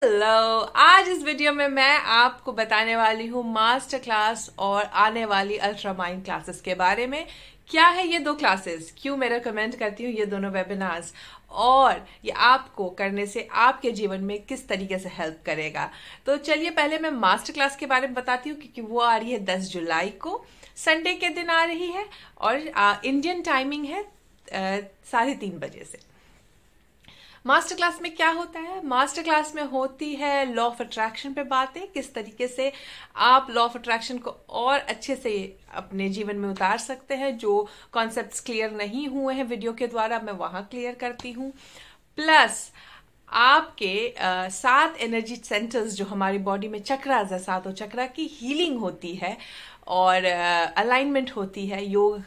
Hello. आज इस video में मैं आपको बताने वाली हूँ मास्टर क्लास और आने वाली अल्ट्रा माइंड क्लासेस के बारे में। क्या है ये दो क्लासेस, क्यों मैं रिकमेंड करती हूँ ये दोनों वेबिनार्स, और ये आपको करने से आपके जीवन में किस तरीके से हेल्प करेगा। तो चलिए पहले मैं मास्टर क्लास के बारे में बताती हूँ, क्योंकि वो आ रही है 10 जुलाई को, संडे के दिन आ रही है, और इंडियन टाइमिंग है 3:30 बजे से। मास्टर क्लास में क्या होता है? मास्टर क्लास में होती है लॉ ऑफ अट्रैक्शन पे बातें, किस तरीके से आप लॉ ऑफ अट्रैक्शन को और अच्छे से अपने जीवन में उतार सकते हैं। जो कॉन्सेप्ट्स क्लियर नहीं हुए हैं वीडियो के द्वारा, मैं वहां क्लियर करती हूँ। प्लस आपके 7 एनर्जी सेंटर्स जो हमारी बॉडी में चक्रास है, 7 चक्रा की हीलिंग होती है और अलाइनमेंट होती है योग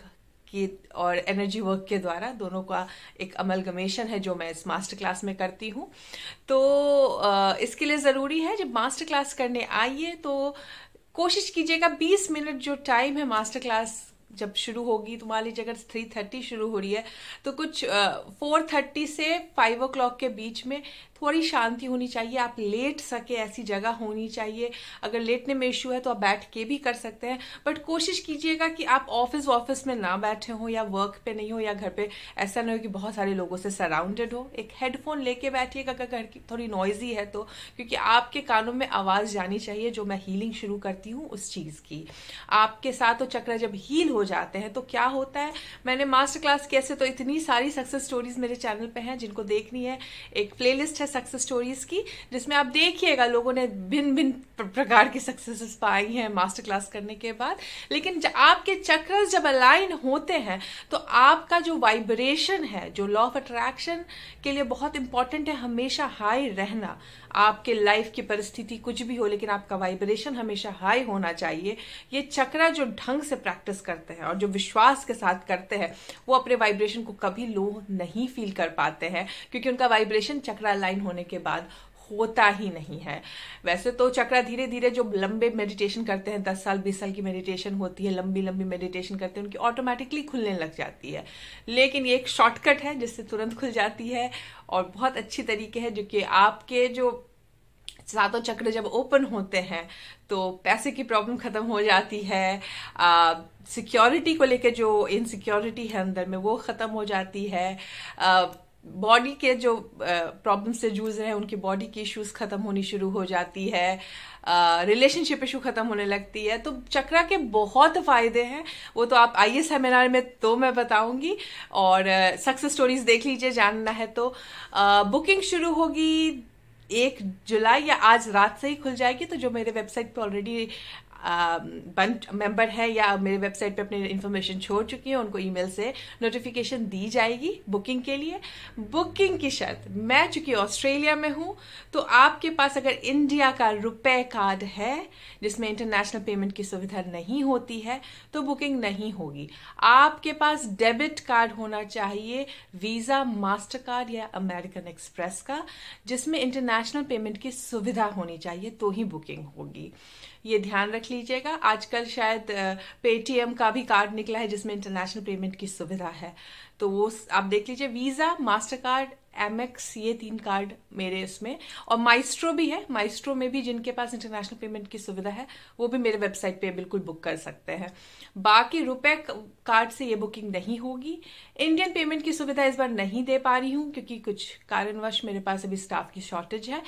की और एनर्जी वर्क के द्वारा, दोनों का एक अमलगमेशन है जो मैं इस मास्टर क्लास में करती हूँ। तो इसके लिए ज़रूरी है जब मास्टर क्लास करने आइए तो कोशिश कीजिएगा 20 मिनट जो टाइम है मास्टर क्लास जब शुरू होगी, तो मान लीजिए अगर 3:30 शुरू हो रही है तो कुछ 4:30 से 5 o'clock के बीच में थोड़ी शांति होनी चाहिए। आप लेट सके ऐसी जगह होनी चाहिए। अगर लेटने में इश्यू है तो आप बैठ के भी कर सकते हैं, बट कोशिश कीजिएगा कि आप ऑफिस में ना बैठे हो या वर्क पे नहीं हो या घर पे ऐसा नहीं हो कि बहुत सारे लोगों से सराउंडेड हो। एक हेडफोन लेके बैठिएगा अगर घर की थोड़ी नॉइजी है तो, क्योंकि आपके कानों में आवाज जानी चाहिए जो मैं हीलिंग शुरू करती हूँ उस चीज की। आपके 7 चक्र जब हील हो जाते हैं तो क्या होता है, मैंने मास्टर क्लास की ऐसे तो इतनी सारी सक्सेस स्टोरीज मेरे चैनल पे हैं, जिनको देखनी है एक प्लेलिस्ट है सक्सेस स्टोरीज की, जिसमें आप देखिएगा लोगों ने भिन्न भिन्न प्रकार की सक्सेसेस पाई हैं मास्टर क्लास करने के बाद। लेकिन आपके चक्र जब अलाइन होते हैं तो आपका जो वाइब्रेशन है, जो लॉ ऑफ अट्रैक्शन के लिए बहुत इंपॉर्टेंट है, हमेशा हाई रहना। आपके लाइफ की परिस्थिति कुछ भी हो, लेकिन आपका वाइब्रेशन हमेशा हाई होना चाहिए। ये चक्रा जो ढंग से प्रैक्टिस करते हैं और जो विश्वास के साथ करते हैं, वो अपने वाइब्रेशन को कभी लो नहीं फील कर पाते हैं, क्योंकि उनका वाइब्रेशन चक्रा लाइन होने के बाद होता ही नहीं है। वैसे तो चक्रा धीरे धीरे जो लंबे मेडिटेशन करते हैं, 10 साल 20 साल की मेडिटेशन होती है, लंबी लंबी मेडिटेशन करते हैं, उनकी ऑटोमेटिकली खुलने लग जाती है। लेकिन ये एक शॉर्टकट है जिससे तुरंत खुल जाती है और बहुत अच्छी तरीके है, जो कि आपके जो 7 चक्र जब ओपन होते हैं तो पैसे की प्रॉब्लम खत्म हो जाती है। सिक्योरिटी को लेके जो इनसिक्योरिटी है अंदर में वो खत्म हो जाती है। बॉडी के जो प्रॉब्लम से जूझ रहे हैं उनकी बॉडी की इश्यूज खत्म होनी शुरू हो जाती है। रिलेशनशिप इशू खत्म होने लगती है। तो चक्रा के बहुत फायदे हैं, वो तो आप आइए सेमिनार में तो मैं बताऊंगी। और सक्सेस स्टोरीज देख लीजिए जानना है तो। बुकिंग शुरू होगी 1 जुलाई या आज रात से ही खुल जाएगी। तो जो मेरे वेबसाइट पे ऑलरेडी मेंबर है या मेरे वेबसाइट पे अपनी इन्फॉर्मेशन छोड़ चुकी है, उनको ईमेल से नोटिफिकेशन दी जाएगी बुकिंग के लिए। बुकिंग की शर्त, मैं चूंकि ऑस्ट्रेलिया में हूं तो आपके पास अगर इंडिया का रुपए कार्ड है जिसमें इंटरनेशनल पेमेंट की सुविधा नहीं होती है तो बुकिंग नहीं होगी। आपके पास डेबिट कार्ड होना चाहिए, वीजा, मास्टर कार्ड या अमेरिकन एक्सप्रेस का, जिसमें इंटरनेशनल पेमेंट की सुविधा होनी चाहिए, तो ही बुकिंग होगी। ये ध्यान रख लीजिएगा। आजकल शायद पेटीएम का भी कार्ड निकला है जिसमें इंटरनेशनल पेमेंट की सुविधा है, तो वो आप देख लीजिए। वीजा, मास्टर कार्ड, एमएक्स, ये 3 कार्ड मेरे इसमें, और माइस्ट्रो भी है। माइस्ट्रो में भी जिनके पास इंटरनेशनल पेमेंट की सुविधा है वो भी मेरे वेबसाइट पे बिल्कुल बुक कर सकते हैं। बाकी रुपए कार्ड से ये बुकिंग नहीं होगी। इंडियन पेमेंट की सुविधा इस बार नहीं दे पा रही हूँ क्योंकि कुछ कारणवश मेरे पास अभी स्टाफ की शॉर्टेज है,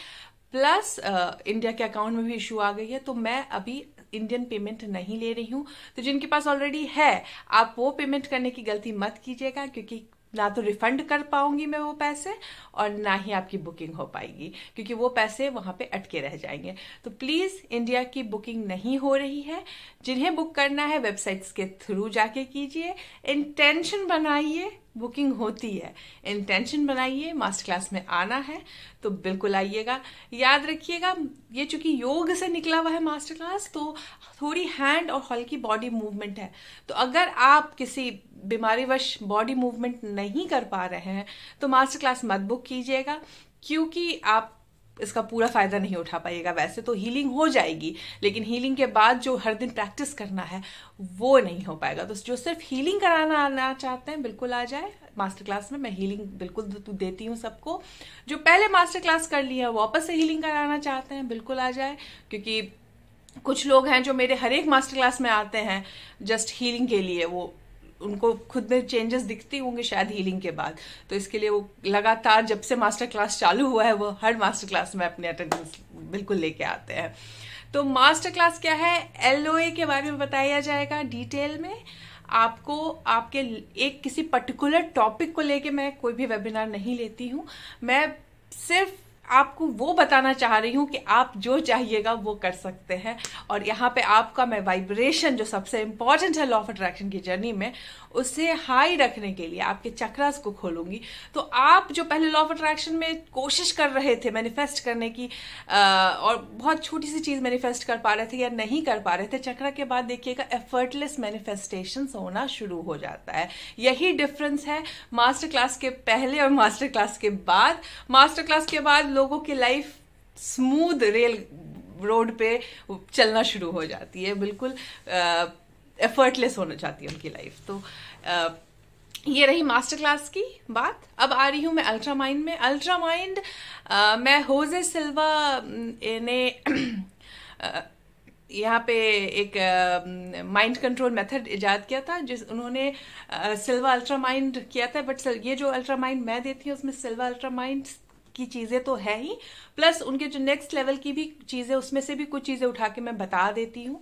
प्लस इंडिया के अकाउंट में भी इशू आ गई है, तो मैं अभी इंडियन पेमेंट नहीं ले रही हूँ। तो जिनके पास ऑलरेडी है आप वो पेमेंट करने की गलती मत कीजिएगा, क्योंकि ना तो रिफंड कर पाऊंगी मैं वो पैसे और ना ही आपकी बुकिंग हो पाएगी, क्योंकि वो पैसे वहां पे अटके रह जाएंगे। तो प्लीज इंडिया की बुकिंग नहीं हो रही है। जिन्हें बुक करना है वेबसाइट्स के थ्रू जाके कीजिए। इंटेंशन बनाइए, बुकिंग होती है, इंटेंशन बनाइए। मास्टर क्लास में आना है तो बिल्कुल आइएगा। याद रखिएगा ये चूंकि योग से निकला हुआ है मास्टर क्लास, तो थोड़ी हैंड और हल्की बॉडी मूवमेंट है। तो अगर आप किसी बीमारीवश बॉडी मूवमेंट नहीं कर पा रहे हैं तो मास्टर क्लास मत बुक कीजिएगा, क्योंकि आप इसका पूरा फायदा नहीं उठा पाइएगा। वैसे तो हीलिंग हो जाएगी, लेकिन हीलिंग के बाद जो हर दिन प्रैक्टिस करना है वो नहीं हो पाएगा। तो जो सिर्फ हीलिंग कराना आना चाहते हैं बिल्कुल आ जाए मास्टर क्लास में। मैं हीलिंग बिल्कुल देती हूँ सबको। जो पहले मास्टर क्लास कर लिया वापस से हीलिंग कराना चाहते हैं बिल्कुल आ जाए, क्योंकि कुछ लोग हैं जो मेरे हर एक मास्टर क्लास में आते हैं जस्ट हीलिंग के लिए। वो उनको खुद में चेंजेस दिखती होंगे शायद हीलिंग के बाद, तो इसके लिए वो लगातार जब से मास्टर क्लास चालू हुआ है वो हर मास्टर क्लास में अपने अटेंडेंस बिल्कुल लेके आते हैं। तो मास्टर क्लास क्या है, LOA के बारे में बताया जाएगा डिटेल में आपको। आपके एक किसी पर्टिकुलर टॉपिक को लेके मैं कोई भी वेबिनार नहीं लेती हूँ। मैं सिर्फ आपको वो बताना चाह रही हूँ कि आप जो चाहिएगा वो कर सकते हैं। और यहाँ पे आपका मैं वाइब्रेशन जो सबसे इंपॉर्टेंट है लॉ ऑफ अट्रैक्शन की जर्नी में, उसे हाई रखने के लिए आपके चक्रास को खोलूंगी। तो आप जो पहले लॉ ऑफ अट्रैक्शन में कोशिश कर रहे थे मैनिफेस्ट करने की, और बहुत छोटी सी चीज मैनिफेस्ट कर पा रहे थे या नहीं कर पा रहे थे, चक्रा के बाद देखिएगा एफर्टलेस मैनिफेस्टेशन होना शुरू हो जाता है। यही डिफरेंस है मास्टर क्लास के पहले और मास्टर क्लास के बाद। मास्टर क्लास के बाद लोगों की लाइफ स्मूथ रेल रोड पे चलना शुरू हो जाती है, बिल्कुल एफर्टलेस होना चाहती है उनकी लाइफ। तो ये रही मास्टर क्लास की बात। अब आ रही हूं मैं अल्ट्रा माइंड में। अल्ट्रा माइंड मैं होजे सिल्वा ने यहाँ पे एक माइंड कंट्रोल मेथड इजाद किया था, जिस उन्होंने सिल्वा अल्ट्रा माइंड किया था। बट ये जो अल्ट्रा माइंड मैं देती हूँ उसमें सिल्वा अल्ट्रा माइंड की चीजें तो है ही, प्लस उनके जो नेक्स्ट लेवल की भी चीजें, उसमें से भी कुछ चीजें उठा के मैं बता देती हूँ।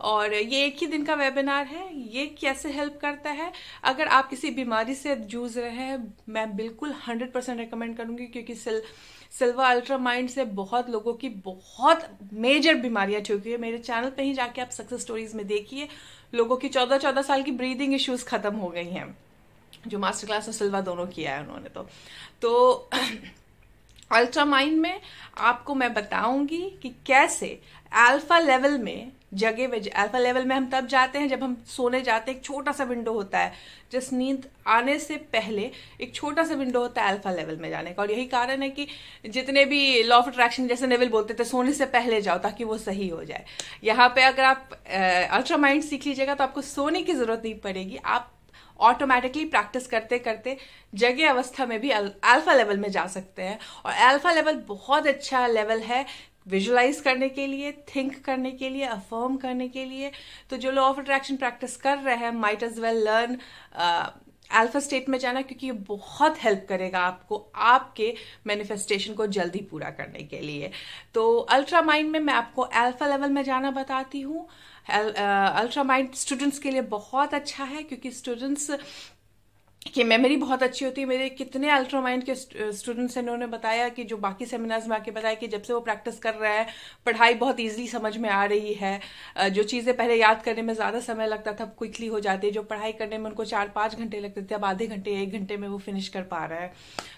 और ये एक ही दिन का वेबिनार है। ये कैसे हेल्प करता है, अगर आप किसी बीमारी से जूझ रहे हैं, मैं बिल्कुल 100% रिकमेंड करूंगी, क्योंकि सिल्वा अल्ट्रा माइंड से बहुत लोगों की बहुत मेजर बीमारियां ठीक हुई है। मेरे चैनल पे ही जाके आप सक्सेस स्टोरीज में देखिए, लोगों की 14-14 साल की ब्रीदिंग इश्यूज खत्म हो गई हैं, जो मास्टर क्लास और सिल्वा दोनों किया है उन्होंने। तो अल्ट्रा माइंड में आपको मैं बताऊंगी कि कैसे अल्फा लेवल में अल्फा लेवल में हम तब जाते हैं जब हम सोने जाते हैं। एक छोटा सा विंडो होता है, जिस नींद आने से पहले एक छोटा सा विंडो होता है अल्फा लेवल में जाने का। और यही कारण है कि जितने भी लॉ ऑफ अट्रैक्शन जैसे नेविल बोलते थे, सोने से पहले जाओ ताकि वो सही हो जाए। यहाँ पे अगर आप अल्ट्रा माइंड सीख लीजिएगा तो आपको सोने की जरूरत नहीं पड़ेगी। आप ऑटोमेटिकली प्रैक्टिस करते करते जगे अवस्था में भी अल्फा लेवल में जा सकते हैं। और अल्फा लेवल बहुत अच्छा लेवल है विजुलाइज करने के लिए, थिंक करने के लिए, अफर्म करने के लिए। तो जो लॉ ऑफ अट्रैक्शन प्रैक्टिस कर रहे हैं, might as well learn alpha state में जाना, क्योंकि ये बहुत हेल्प करेगा आपको आपके मैनिफेस्टेशन को जल्दी पूरा करने के लिए। तो अल्ट्रा माइंड में मैं आपको अल्फा लेवल में जाना बताती हूँ। अल्ट्रा माइंड स्टूडेंट्स के लिए बहुत अच्छा है, क्योंकि स्टूडेंट्स की मेमोरी बहुत अच्छी होती है। मेरे कितने अल्ट्रा माइंड के स्टूडेंट्स हैं, उन्होंने बताया कि जो बाकी सेमिनार्स में आके बताया कि जब से वो प्रैक्टिस कर रहे हैं, पढ़ाई बहुत इजीली समझ में आ रही है। जो चीज़ें पहले याद करने में ज़्यादा समय लगता था, अब क्विकली हो जाती है। जो पढ़ाई करने में उनको 4-5 घंटे लगते थे, अब आधे घंटे 1 घंटे में वो फिनिश कर पा रहे हैं।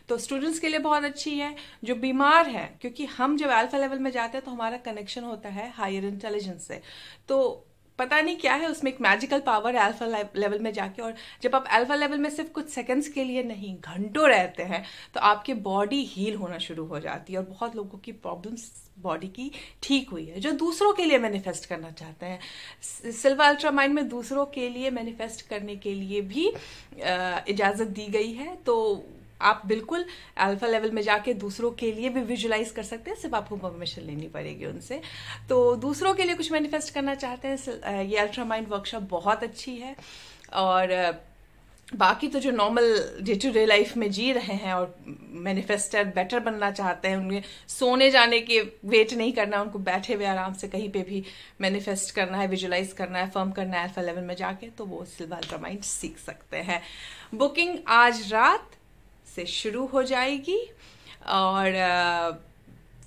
तो स्टूडेंट्स के लिए बहुत अच्छी है। जो बीमार है, क्योंकि हम जब अल्फा लेवल में जाते हैं तो हमारा कनेक्शन होता है हायर इंटेलिजेंस से। तो पता नहीं क्या है उसमें, एक मैजिकल पावर है अल्फा लेवल में जाके। और जब आप अल्फा लेवल में सिर्फ कुछ सेकंड्स के लिए नहीं, घंटों रहते हैं, तो आपकी बॉडी हील होना शुरू हो जाती है। और बहुत लोगों की प्रॉब्लम्स बॉडी की ठीक हुई है, जो दूसरों के लिए मैनिफेस्ट करना चाहते हैं। सिल्वा अल्ट्रा माइंड में दूसरों के लिए मैनिफेस्ट करने के लिए भी इजाजत दी गई है। तो आप बिल्कुल अल्फा लेवल में जाके दूसरों के लिए भी विजुलाइज कर सकते हैं, सिर्फ आपको परमिशन लेनी पड़ेगी उनसे। तो दूसरों के लिए कुछ मैनिफेस्ट करना चाहते हैं, ये अल्ट्रा माइंड वर्कशॉप बहुत अच्छी है। और बाकी तो जो normal day to day life में जी रहे हैं और मैनिफेस्टर बेटर बनना चाहते हैं, उन्हें सोने जाने के वेट नहीं करना, उनको बैठे हुए आराम से कहीं पे भी मैनिफेस्ट करना है, विजुलाइज करना है, फर्म करना है अल्फा लेवल में जाके, तो वो सिल्वा अल्ट्रा माइंड सीख सकते हैं। बुकिंग आज रात से शुरू हो जाएगी और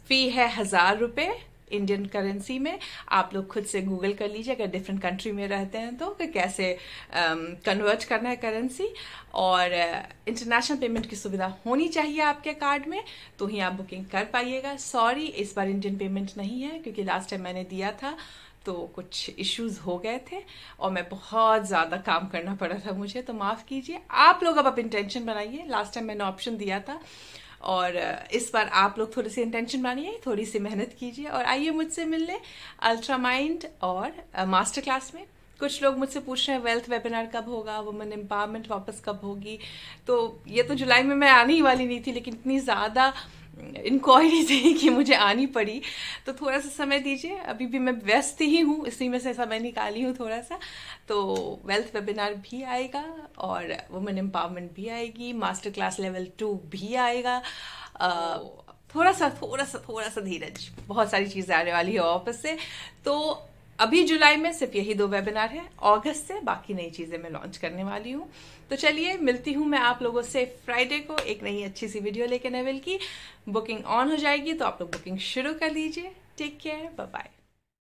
फी है 1000 रुपये इंडियन करेंसी में। आप लोग खुद से गूगल कर लीजिए अगर डिफरेंट कंट्री में रहते हैं तो, कि कैसे कन्वर्ट करना है करेंसी। और इंटरनेशनल पेमेंट की सुविधा होनी चाहिए आपके कार्ड में, तो ही आप बुकिंग कर पाइएगा। सॉरी, इस बार इंडियन पेमेंट नहीं है, क्योंकि लास्ट टाइम मैंने दिया था तो कुछ इश्यूज हो गए थे और मैं बहुत ज़्यादा काम करना पड़ा था मुझे, तो माफ़ कीजिए। आप लोग अब इंटेंशन बनाइए। लास्ट टाइम मैंने ऑप्शन दिया था और इस बार आप लोग थोड़ी सी इंटेंशन मानिए, थोड़ी सी मेहनत कीजिए और आइए मुझसे मिलने अल्ट्रा माइंड और मास्टर क्लास में। कुछ लोग मुझसे पूछ रहे हैं वेल्थ वेबिनार कब होगा, वुमेन एम्पावरमेंट वापस कब होगी। तो ये तो जुलाई में मैं आने ही वाली नहीं थी, लेकिन इतनी ज़्यादा इंक्वायरी थी कि मुझे आनी पड़ी, तो थोड़ा सा समय दीजिए। अभी भी मैं व्यस्त ही हूँ, इसी में से समय निकाली हूँ थोड़ा सा। तो वेल्थ वेबिनार भी आएगा और वुमेन एम्पावरमेंट भी आएगी, मास्टर क्लास लेवल 2 भी आएगा। थोड़ा सा धीरज, बहुत सारी चीज़ें आने वाली है वापस से। तो अभी जुलाई में सिर्फ यही 2 वेबिनार है, अगस्त से बाकी नई चीज़ें मैं लॉन्च करने वाली हूँ। तो चलिए मिलती हूँ मैं आप लोगों से फ्राइडे को एक नई अच्छी सी वीडियो लेके। नेवल की बुकिंग ऑन हो जाएगी, तो आप लोग बुकिंग शुरू कर लीजिए। Take care, bye bye.